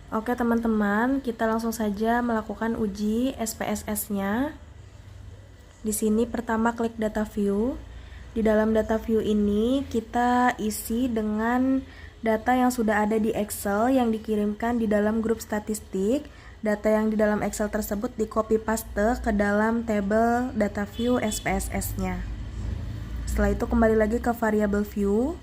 Oke teman-teman, kita langsung saja melakukan uji SPSS-nya. Di sini pertama klik data view. Di dalam data view ini kita isi dengan data yang sudah ada di Excel yang dikirimkan di dalam grup statistik. Data yang di dalam Excel tersebut di copy paste ke dalam tabel data view SPSS-nya. Setelah itu kembali lagi ke variable view.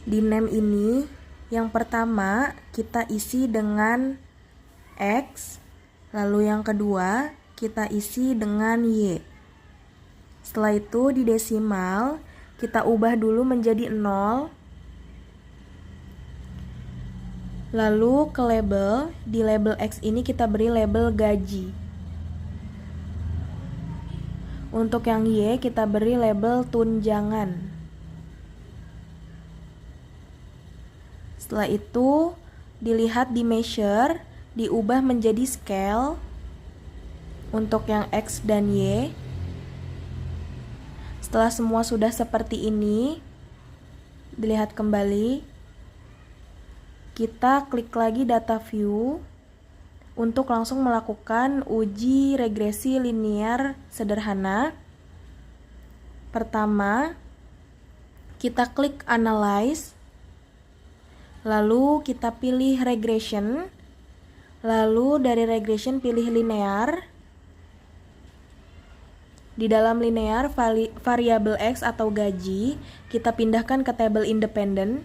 Di name ini yang pertama kita isi dengan X, lalu yang kedua kita isi dengan Y. Setelah itu di desimal kita ubah dulu menjadi 0. Lalu ke label, di label X ini kita beri label gaji. Untuk yang Y kita beri label tunjangan. Setelah itu dilihat di measure, diubah menjadi scale untuk yang X dan Y. Setelah semua sudah seperti ini, dilihat kembali, kita klik lagi data view untuk langsung melakukan uji regresi linear sederhana. Pertama, kita klik analyze. Lalu kita pilih regression, lalu dari regression pilih linear. Di dalam linear, variabel X atau gaji kita pindahkan ke tabel independen.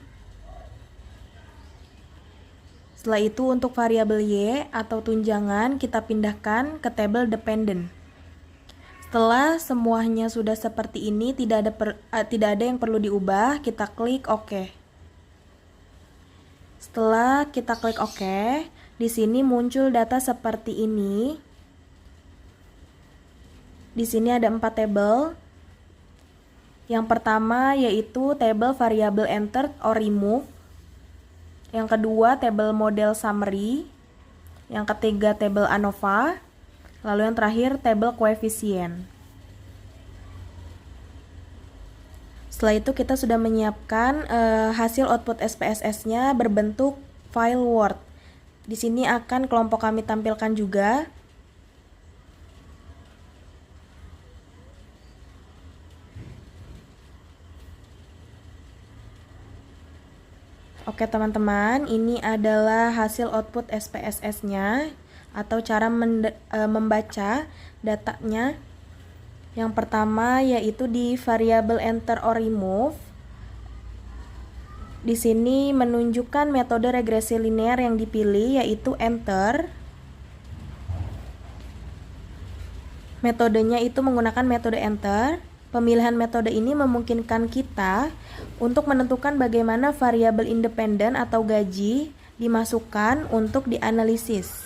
Setelah itu untuk variabel Y atau tunjangan kita pindahkan ke tabel dependent. Setelah semuanya sudah seperti ini, tidak ada yang perlu diubah, kita klik OK. Setelah kita klik OK, di sini muncul data seperti ini. Di sini ada 4 tabel. Yang pertama yaitu tabel variable entered or remove. Yang kedua tabel model summary. Yang ketiga tabel ANOVA. Lalu yang terakhir tabel koefisien. Setelah itu kita sudah menyiapkan hasil output SPSS-nya berbentuk file Word. Di sini akan kelompok kami tampilkan juga. Oke teman-teman, ini adalah hasil output SPSS-nya atau cara membaca datanya. Yang pertama yaitu di variable enter or remove. Di sini menunjukkan metode regresi linear yang dipilih yaitu enter. Metodenya itu menggunakan metode enter. Pemilihan metode ini memungkinkan kita untuk menentukan bagaimana variabel independen atau gaji dimasukkan untuk dianalisis.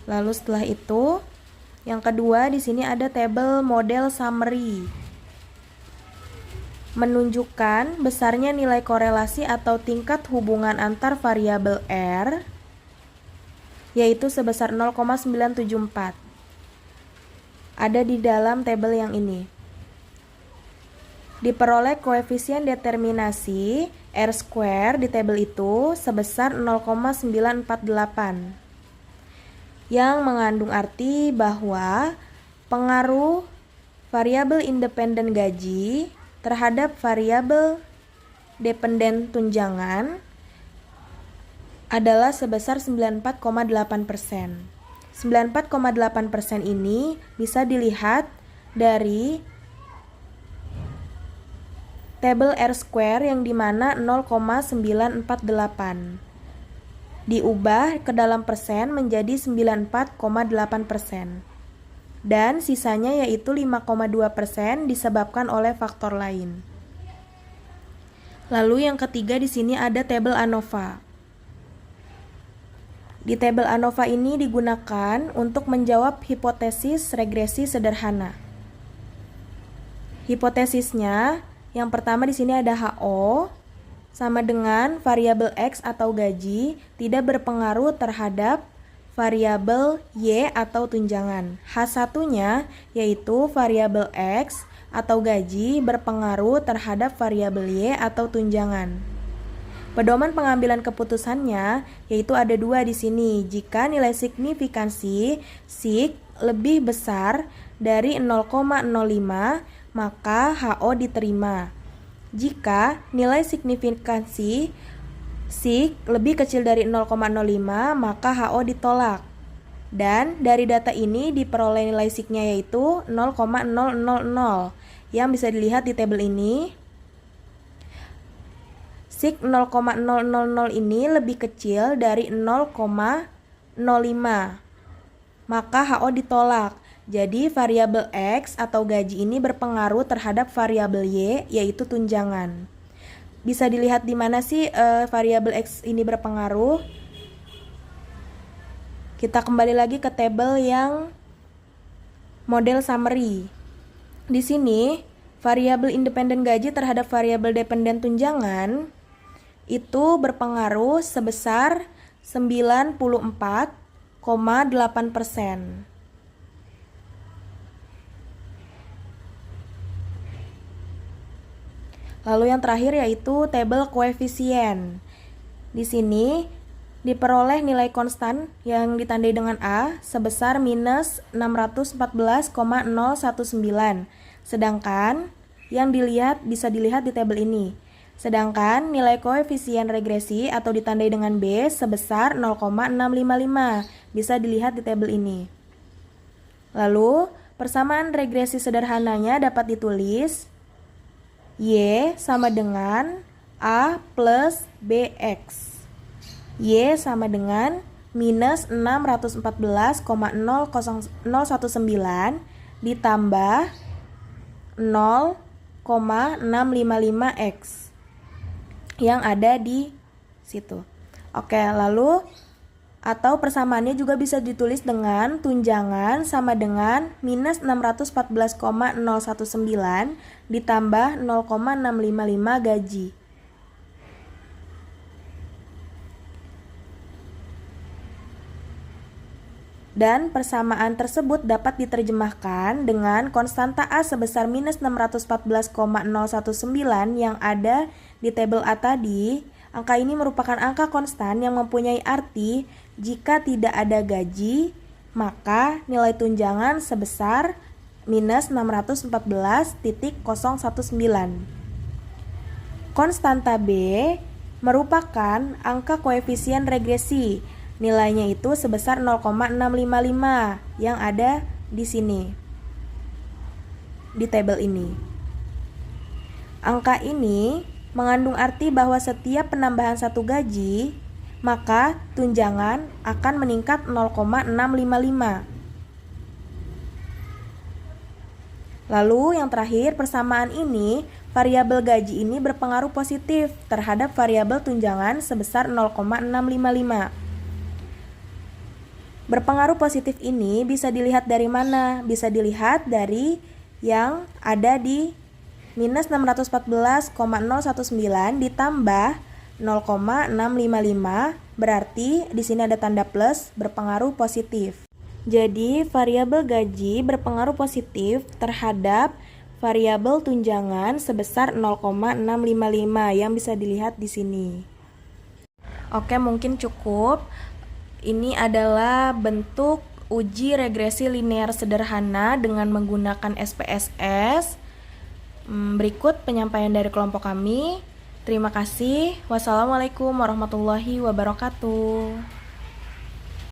Lalu setelah itu, yang kedua di sini ada tabel model summary. Menunjukkan besarnya nilai korelasi atau tingkat hubungan antar variabel R, yaitu sebesar 0,974. Ada di dalam tabel yang ini. Diperoleh koefisien determinasi R square di tabel itu sebesar 0,948. Yang mengandung arti bahwa pengaruh variabel independen gaji terhadap variabel dependen tunjangan adalah sebesar 94,8%. 94,8% ini bisa dilihat dari tabel R square yang dimana 0,948. Diubah ke dalam persen menjadi 94,8%. Dan sisanya yaitu 5,2% disebabkan oleh faktor lain. Lalu yang ketiga di sini ada tabel ANOVA. Di tabel ANOVA ini digunakan untuk menjawab hipotesis regresi sederhana. Hipotesisnya yang pertama di sini ada HO sama dengan variabel X atau gaji tidak berpengaruh terhadap variabel Y atau tunjangan. H1-nya yaitu variabel X atau gaji berpengaruh terhadap variabel Y atau tunjangan. Pedoman pengambilan keputusannya yaitu ada dua di sini. Jika nilai signifikansi sig lebih besar dari 0,05, maka HO diterima. Jika nilai signifikansi sig lebih kecil dari 0,05, maka HO ditolak. Dan dari data ini diperoleh nilai sig-nya yaitu 0,000 yang bisa dilihat di tabel ini. Sig 0,000 ini lebih kecil dari 0,05, maka HO ditolak. Jadi variabel X atau gaji ini berpengaruh terhadap variabel Y yaitu tunjangan. Bisa dilihat di mana sih variabel X ini berpengaruh? Kita kembali lagi ke tabel yang model summary. Di sini, variabel independen gaji terhadap variabel dependen tunjangan itu berpengaruh sebesar 94,8%. Lalu yang terakhir yaitu tabel koefisien. Di sini diperoleh nilai konstan yang ditandai dengan A sebesar minus 614,019. Sedangkan yang bisa dilihat di tabel ini. Sedangkan nilai koefisien regresi atau ditandai dengan B sebesar 0,655. Bisa dilihat di tabel ini. Lalu, persamaan regresi sederhananya dapat ditulis Y sama dengan A plus BX. Y sama dengan minus 614,019 ditambah 0,655X yang ada di situ. Oke, lalu atau persamaannya juga bisa ditulis dengan tunjangan sama dengan minus 614,019 ditambah 0,655 gaji. Dan persamaan tersebut dapat diterjemahkan dengan konstanta A sebesar minus 614,019 yang ada di tabel A tadi. Angka ini merupakan angka konstan yang mempunyai arti jika tidak ada gaji, maka nilai tunjangan sebesar minus 614,019. Konstanta B merupakan angka koefisien regresi. Nilainya itu sebesar 0,655 yang ada di sini, di tabel ini. Angka ini mengandung arti bahwa setiap penambahan satu gaji, maka tunjangan akan meningkat 0,655. Lalu yang terakhir, persamaan ini, variabel gaji ini berpengaruh positif terhadap variabel tunjangan sebesar 0,655. Berpengaruh positif ini bisa dilihat dari mana? Bisa dilihat dari yang ada di minus 614,019 ditambah 0,655, berarti di sini ada tanda plus, berpengaruh positif. Jadi variabel gaji berpengaruh positif terhadap variabel tunjangan sebesar 0,655 yang bisa dilihat di sini. Oke, mungkin cukup. Ini adalah bentuk uji regresi linear sederhana dengan menggunakan SPSS. Berikut penyampaian dari kelompok kami. Terima kasih. Wassalamualaikum warahmatullahi wabarakatuh.